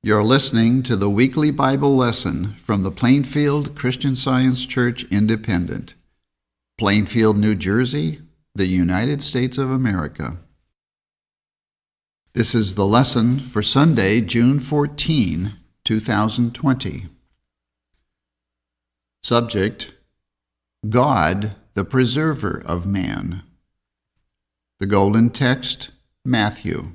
You're listening to the weekly Bible lesson from the Plainfield Christian Science Church Independent, Plainfield, New Jersey, the United States of America. This is the lesson for Sunday, June 14, 2020. Subject: God, the preserver of man. The golden text, Matthew.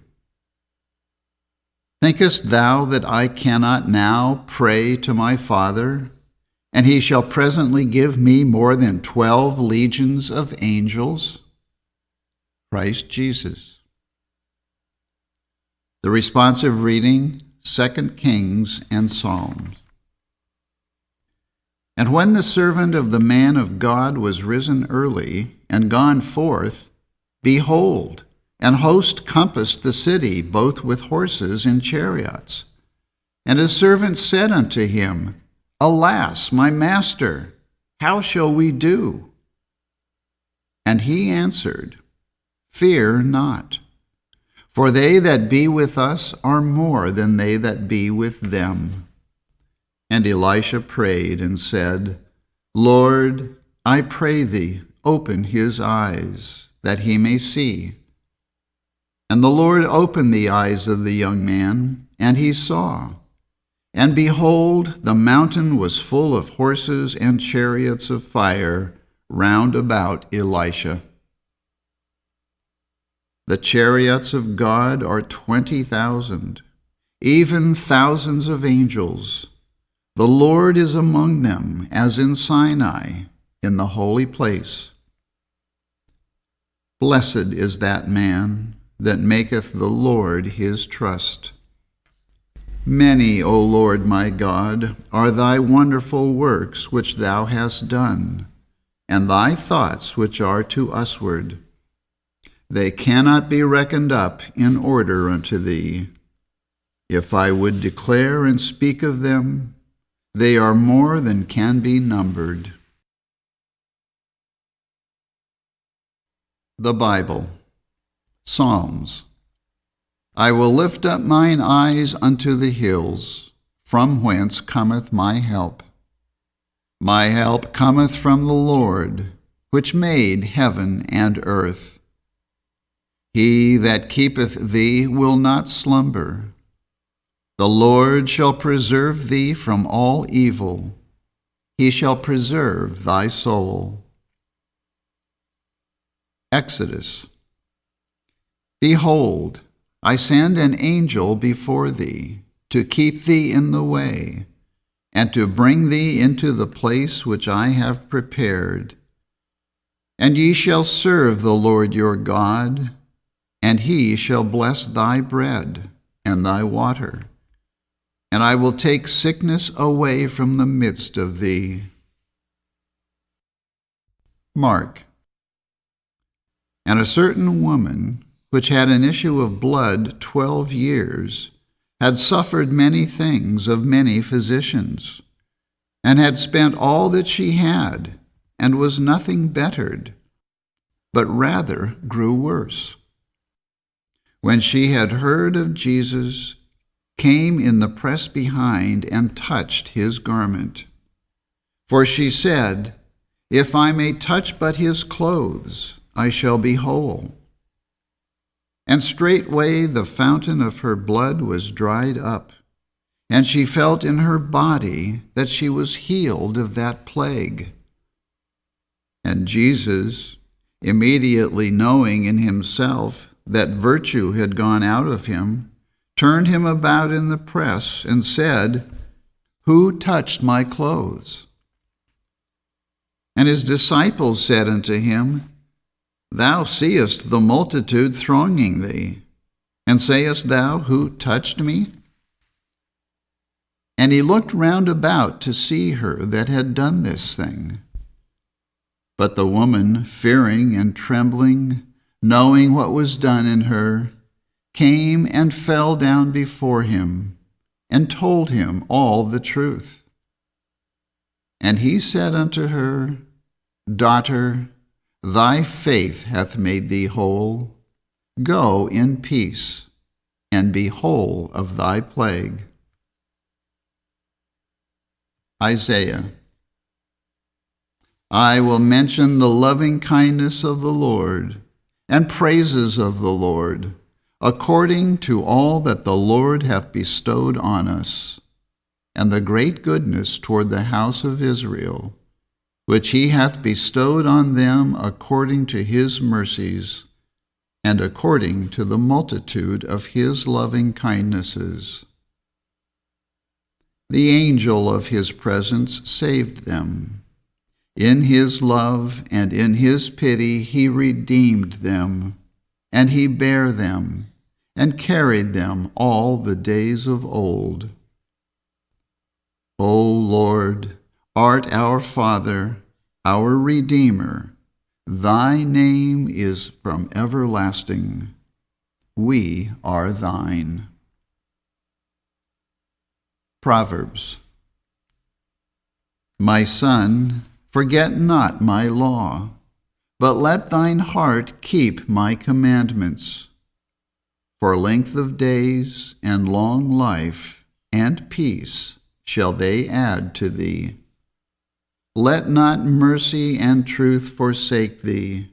Thinkest thou that I cannot now pray to my Father, and he shall presently give me more than 12 legions of angels? Christ Jesus. The responsive reading, 2 Kings and Psalms. And when the servant of the man of God was risen early and gone forth, behold, an host compassed the city, both with horses and chariots. And his servant said unto him, Alas, my master, how shall we do? And he answered, Fear not, for they that be with us are more than they that be with them. And Elisha prayed and said, Lord, I pray thee, open his eyes, that he may see. And the Lord opened the eyes of the young man, and he saw. And behold, the mountain was full of horses and chariots of fire round about Elisha. The chariots of God are 20,000, even thousands of angels. The Lord is among them, as in Sinai, in the holy place. Blessed is that man that maketh the Lord his trust. Many, O Lord my God, are thy wonderful works which thou hast done, and thy thoughts which are to usward. They cannot be reckoned up in order unto thee. If I would declare and speak of them, they are more than can be numbered. The Bible. Psalms. I will lift up mine eyes unto the hills, from whence cometh my help. My help cometh from the Lord, which made heaven and earth. He that keepeth thee will not slumber. The Lord shall preserve thee from all evil. He shall preserve thy soul. Exodus. Behold, I send an angel before thee, to keep thee in the way, and to bring thee into the place which I have prepared. And ye shall serve the Lord your God, and he shall bless thy bread and thy water. And I will take sickness away from the midst of thee. Mark. And a certain woman, which had an issue of blood 12 years, had suffered many things of many physicians, and had spent all that she had, and was nothing bettered, but rather grew worse. When she had heard of Jesus, came in the press behind and touched his garment. For she said, If I may touch but his clothes, I shall be whole. And straightway the fountain of her blood was dried up, and she felt in her body that she was healed of that plague. And Jesus, immediately knowing in himself that virtue had gone out of him, turned him about in the press and said, Who touched my clothes? And his disciples said unto him, Thou seest the multitude thronging thee, and sayest thou, Who touched me? And he looked round about to see her that had done this thing. But the woman, fearing and trembling, knowing what was done in her, came and fell down before him, and told him all the truth. And he said unto her, Daughter, thy faith hath made thee whole. Go in peace, and be whole of thy plague. Isaiah. I will mention the loving kindness of the Lord and praises of the Lord, according to all that the Lord hath bestowed on us, and the great goodness toward the house of Israel, which he hath bestowed on them according to his mercies, and according to the multitude of his loving kindnesses. The angel of his presence saved them. In his love and in his pity he redeemed them, and he bare them, and carried them all the days of old. O Lord, art our Father, our Redeemer. Thy name is from everlasting. We are thine. Proverbs. My son, forget not my law, but let thine heart keep my commandments. For length of days and long life and peace shall they add to thee. Let not mercy and truth forsake thee.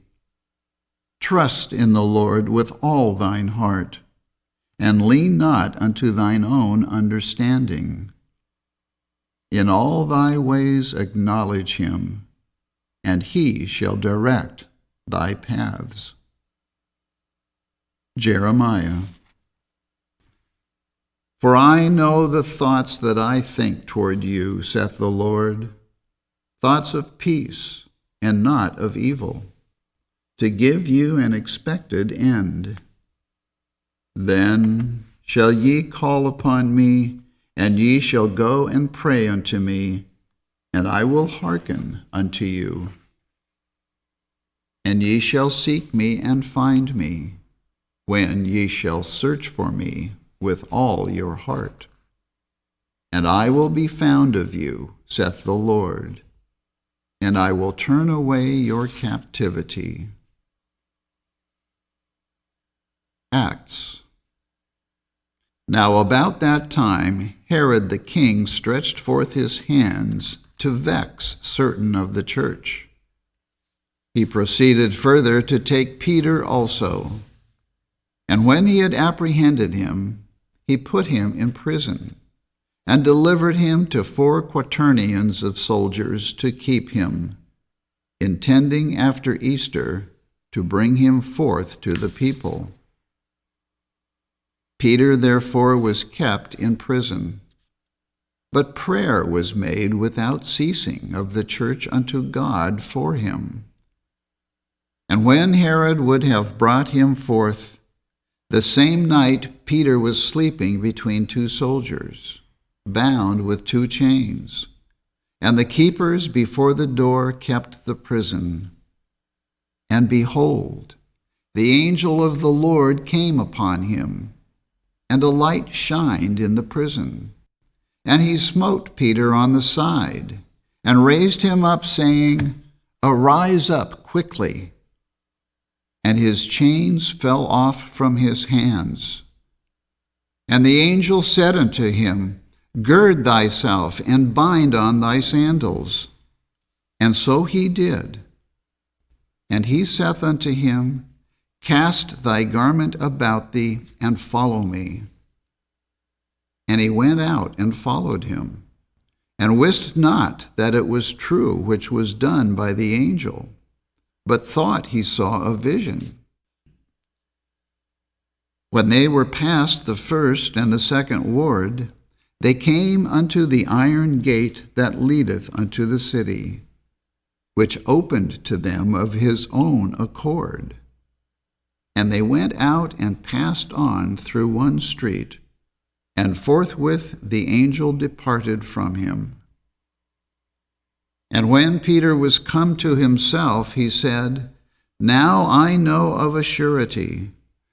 Trust in the Lord with all thine heart, and lean not unto thine own understanding. In all thy ways acknowledge him, and he shall direct thy paths. Jeremiah. For I know the thoughts that I think toward you, saith the Lord, thoughts of peace and not of evil, to give you an expected end. Then shall ye call upon me, and ye shall go and pray unto me, and I will hearken unto you. And ye shall seek me and find me, when ye shall search for me with all your heart. And I will be found of you, saith the Lord, and I will turn away your captivity. Acts. Now about that time Herod the king stretched forth his hands to vex certain of the church. He proceeded further to take Peter also, and when he had apprehended him, he put him in prison, and delivered him to 4 quaternions of soldiers to keep him, intending after Easter to bring him forth to the people. Peter therefore was kept in prison, but prayer was made without ceasing of the church unto God for him. And when Herod would have brought him forth, the same night Peter was sleeping between 2 soldiers, bound with 2 chains, and the keepers before the door kept the prison. And behold, the angel of the Lord came upon him, and a light shined in the prison. And he smote Peter on the side, and raised him up, saying, Arise up quickly. And his chains fell off from his hands. And the angel said unto him, Gird thyself, and bind on thy sandals. And so he did. And he saith unto him, Cast thy garment about thee, and follow me. And he went out and followed him, and wist not that it was true which was done by the angel, but thought he saw a vision. When they were past the first and the second ward, they came unto the iron gate that leadeth unto the city, which opened to them of his own accord. And they went out and passed on through one street, and forthwith the angel departed from him. And when Peter was come to himself, he said, Now I know of a surety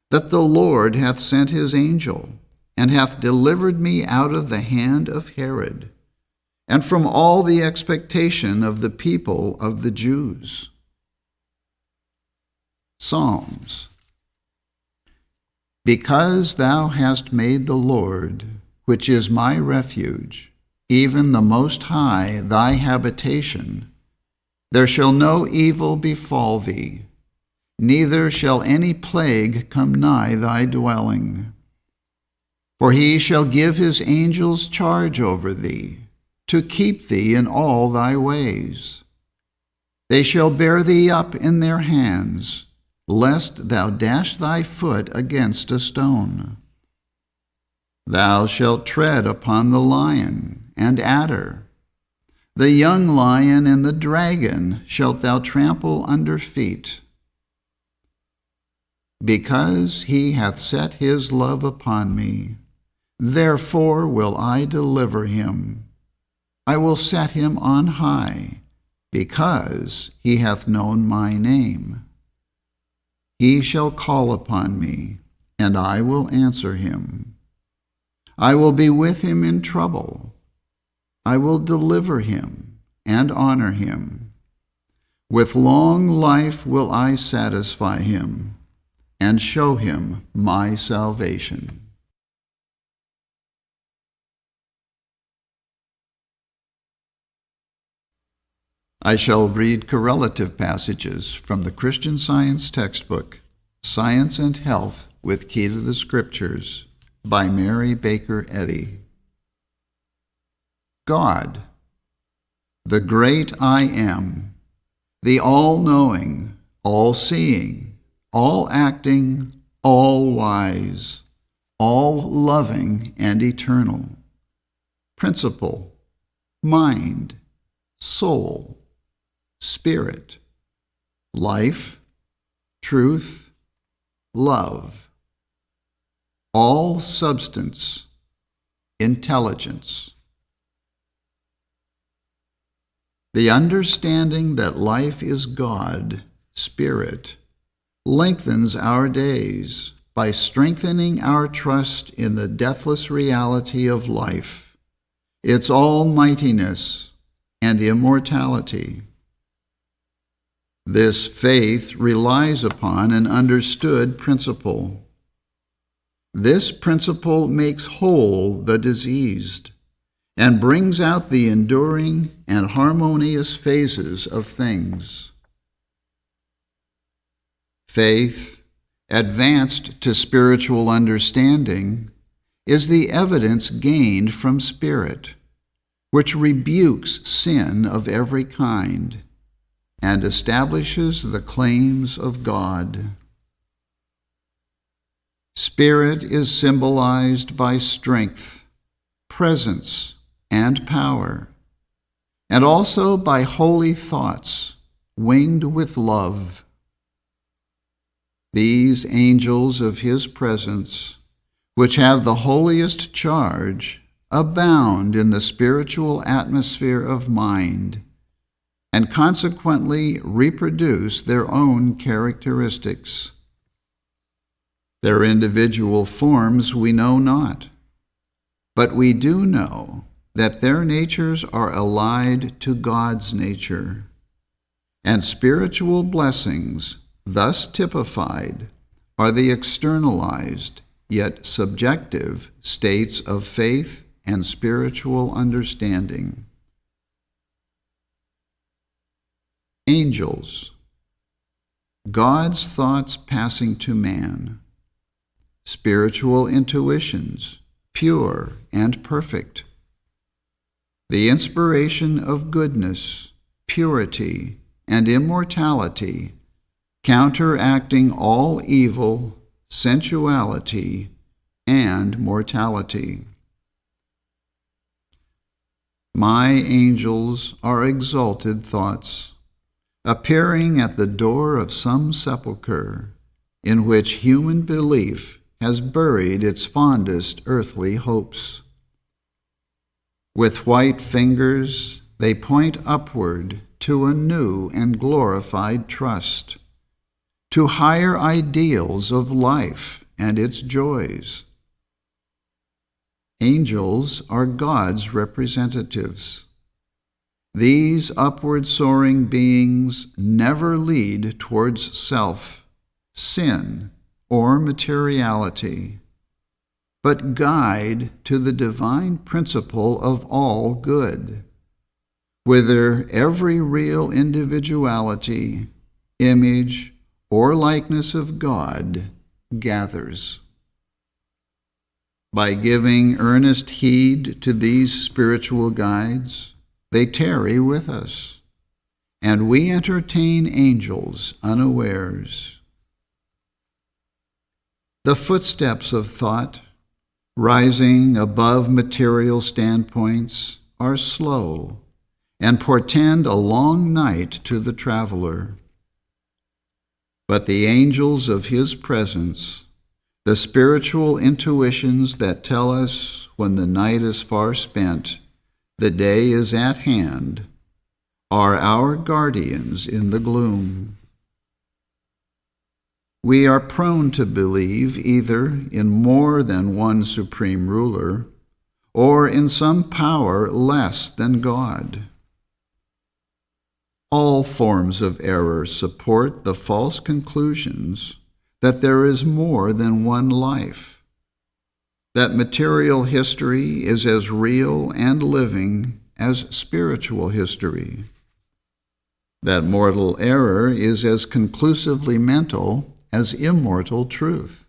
that the Lord hath sent his angel, and hath delivered me out of the hand of Herod, and from all the expectation of the people of the Jews. Psalms. Because thou hast made the Lord, which is my refuge, even the Most High thy habitation, there shall no evil befall thee, neither shall any plague come nigh thy dwelling. For he shall give his angels charge over thee, to keep thee in all thy ways. They shall bear thee up in their hands, lest thou dash thy foot against a stone. Thou shalt tread upon the lion and adder. The young lion and the dragon shalt thou trample under feet. Because he hath set his love upon me, therefore will I deliver him. I will set him on high, because he hath known my name. He shall call upon me, and I will answer him. I will be with him in trouble. I will deliver him and honor him. With long life will I satisfy him and show him my salvation. I shall read correlative passages from the Christian Science textbook, Science and Health with Key to the Scriptures, by Mary Baker Eddy. God, the great I Am, the all-knowing, all-seeing, all-acting, all-wise, all-loving and eternal, principle, mind, soul, spirit, life, truth, love, all substance, intelligence. The understanding that life is God, Spirit, lengthens our days by strengthening our trust in the deathless reality of life, its almightiness and immortality. This faith relies upon an understood principle. This principle makes whole the diseased and brings out the enduring and harmonious phases of things. Faith, advanced to spiritual understanding, is the evidence gained from spirit, which rebukes sin of every kind and establishes the claims of God. Spirit is symbolized by strength, presence, and power, and also by holy thoughts winged with love. These angels of his presence, which have the holiest charge, abound in the spiritual atmosphere of mind, and consequently reproduce their own characteristics. Their individual forms we know not, but we do know that their natures are allied to God's nature, and spiritual blessings, thus typified, are the externalized, yet subjective, states of faith and spiritual understanding. Angels, God's thoughts passing to man, spiritual intuitions, pure and perfect, the inspiration of goodness, purity, and immortality, counteracting all evil, sensuality, and mortality. My angels are exalted thoughts, appearing at the door of some sepulchre in which human belief has buried its fondest earthly hopes. With white fingers, they point upward to a new and glorified trust, to higher ideals of life and its joys. Angels are God's representatives. These upward soaring beings never lead towards self, sin, or materiality, but guide to the divine principle of all good, whither every real individuality, image, or likeness of God gathers. By giving earnest heed to these spiritual guides, they tarry with us, and we entertain angels unawares. The footsteps of thought, rising above material standpoints, are slow and portend a long night to the traveler. But the angels of his presence, the spiritual intuitions that tell us when the night is far spent, the day is at hand, are our guardians in the gloom. We are prone to believe either in more than one supreme ruler or in some power less than God. All forms of error support the false conclusions that there is more than one life, that material history is as real and living as spiritual history, that mortal error is as conclusively mental as immortal truth,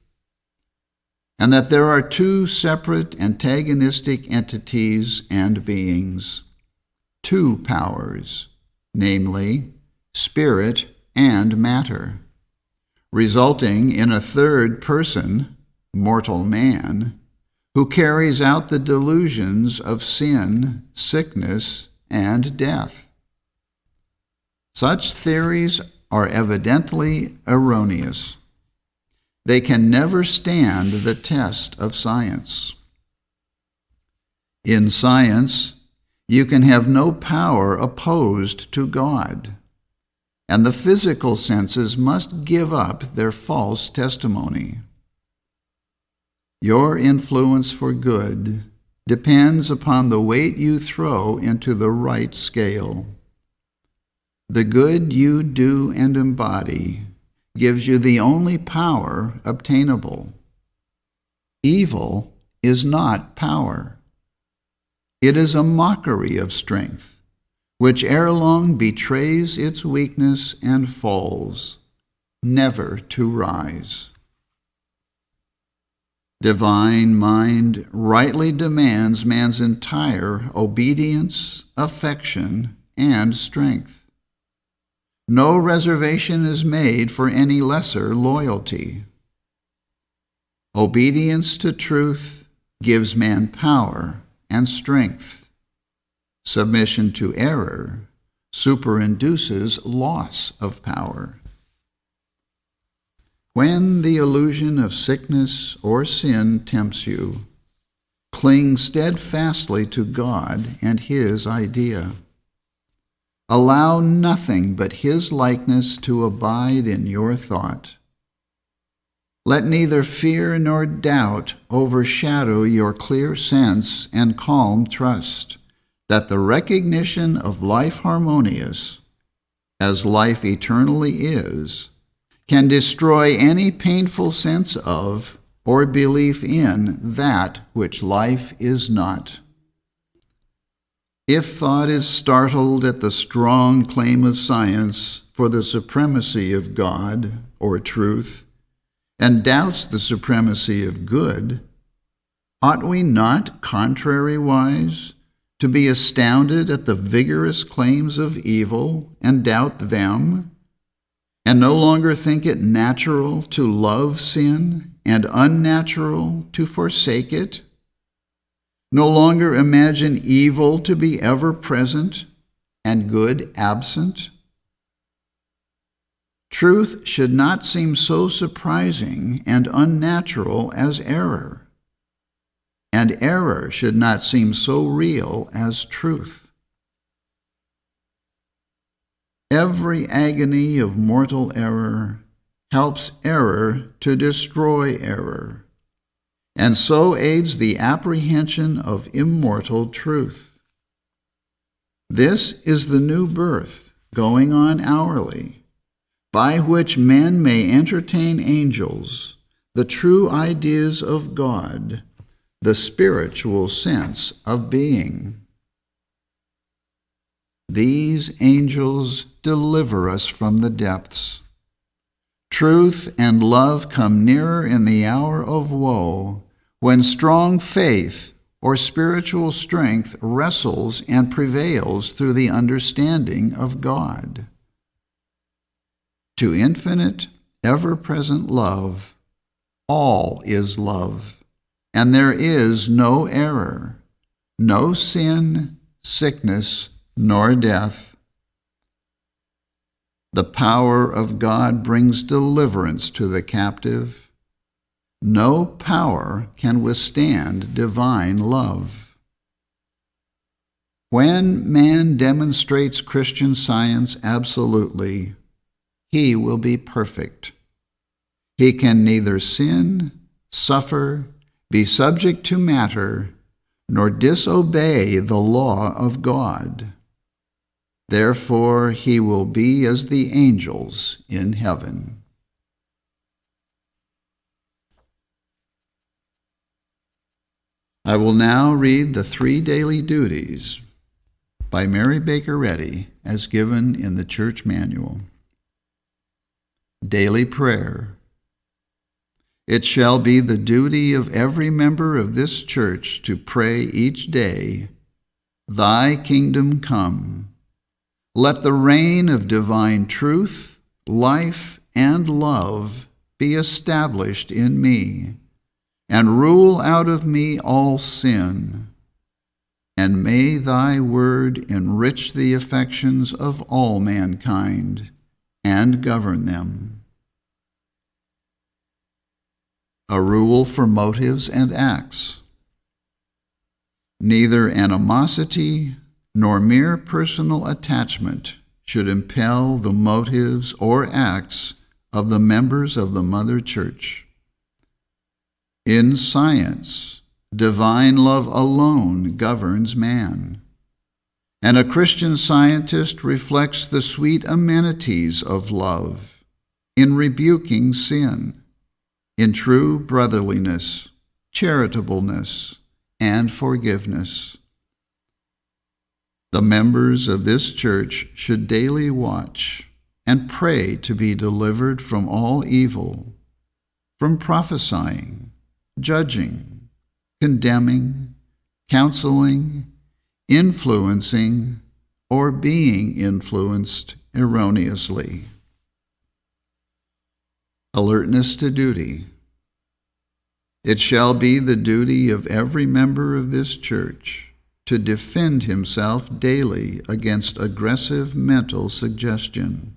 and that there are two separate antagonistic entities and beings, two powers, namely, spirit and matter, resulting in a third person, mortal man, who carries out the delusions of sin, sickness, and death. Such theories are evidently erroneous. They can never stand the test of science. In science, you can have no power opposed to God, and the physical senses must give up their false testimony. Your influence for good depends upon the weight you throw into the right scale. The good you do and embody gives you the only power obtainable. Evil is not power. It is a mockery of strength, which ere long betrays its weakness and falls, never to rise. Divine mind rightly demands man's entire obedience, affection, and strength. No reservation is made for any lesser loyalty. Obedience to truth gives man power and strength. Submission to error superinduces loss of power. When the illusion of sickness or sin tempts you, cling steadfastly to God and His idea. Allow nothing but His likeness to abide in your thought. Let neither fear nor doubt overshadow your clear sense and calm trust that the recognition of life harmonious, as life eternally is, can destroy any painful sense of or belief in that which life is not. If thought is startled at the strong claim of science for the supremacy of God or truth, and doubts the supremacy of good, ought we not, contrariwise, to be astounded at the vigorous claims of evil and doubt them, and no longer think it natural to love sin and unnatural to forsake it? No longer imagine evil to be ever present and good absent? Truth should not seem so surprising and unnatural as error, and error should not seem so real as truth. Every agony of mortal error helps error to destroy error, and so aids the apprehension of immortal truth. This is the new birth going on hourly, by which men may entertain angels, the true ideas of God, the spiritual sense of being. These angels deliver us from the depths. Truth and love come nearer in the hour of woe, when strong faith or spiritual strength wrestles and prevails through the understanding of God. To infinite, ever-present love, all is love, and there is no error, no sin, sickness, nor death. The power of God brings deliverance to the captive. No power can withstand divine love. When man demonstrates Christian Science absolutely, he will be perfect. He can neither sin, suffer, be subject to matter, nor disobey the law of God. Therefore, he will be as the angels in heaven. I will now read the 3 daily duties by Mary Baker Eddy as given in the church manual. Daily prayer. It shall be the duty of every member of this church to pray each day, Thy kingdom come. Let the reign of divine truth, life, and love be established in me, and rule out of me all sin. And may thy word enrich the affections of all mankind and govern them. A rule for motives and acts. Neither animosity nor mere personal attachment should impel the motives or acts of the members of the Mother Church. In science, divine love alone governs man, and a Christian Scientist reflects the sweet amenities of love in rebuking sin, in true brotherliness, charitableness, and forgiveness. The members of this church should daily watch and pray to be delivered from all evil, from prophesying, judging, condemning, counseling, influencing, or being influenced erroneously. Alertness to duty. It shall be the duty of every member of this church to defend himself daily against aggressive mental suggestion,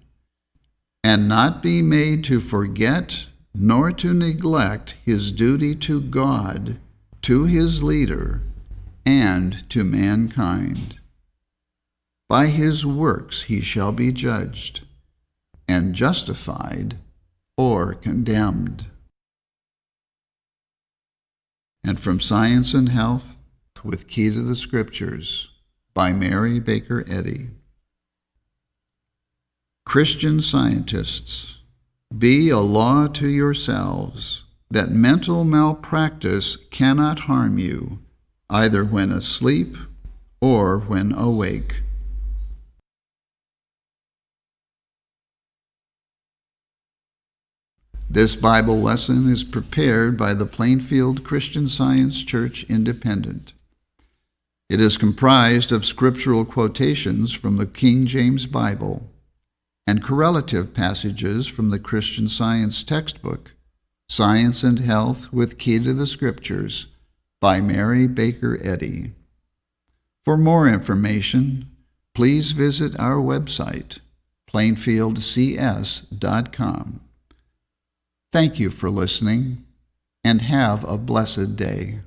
and not be made to forget nor to neglect his duty to God, to his leader, and to mankind. By his works he shall be judged, and justified or condemned. And from Science and Health, with Key to the Scriptures, by Mary Baker Eddy. Christian Scientists, be a law to yourselves that mental malpractice cannot harm you, either when asleep or when awake. This Bible lesson is prepared by the Plainfield Christian Science Church Independent. It is comprised of scriptural quotations from the King James Bible and correlative passages from the Christian Science textbook, Science and Health with Key to the Scriptures, by Mary Baker Eddy. For more information, please visit our website, plainfieldcs.com. Thank you for listening, and have a blessed day.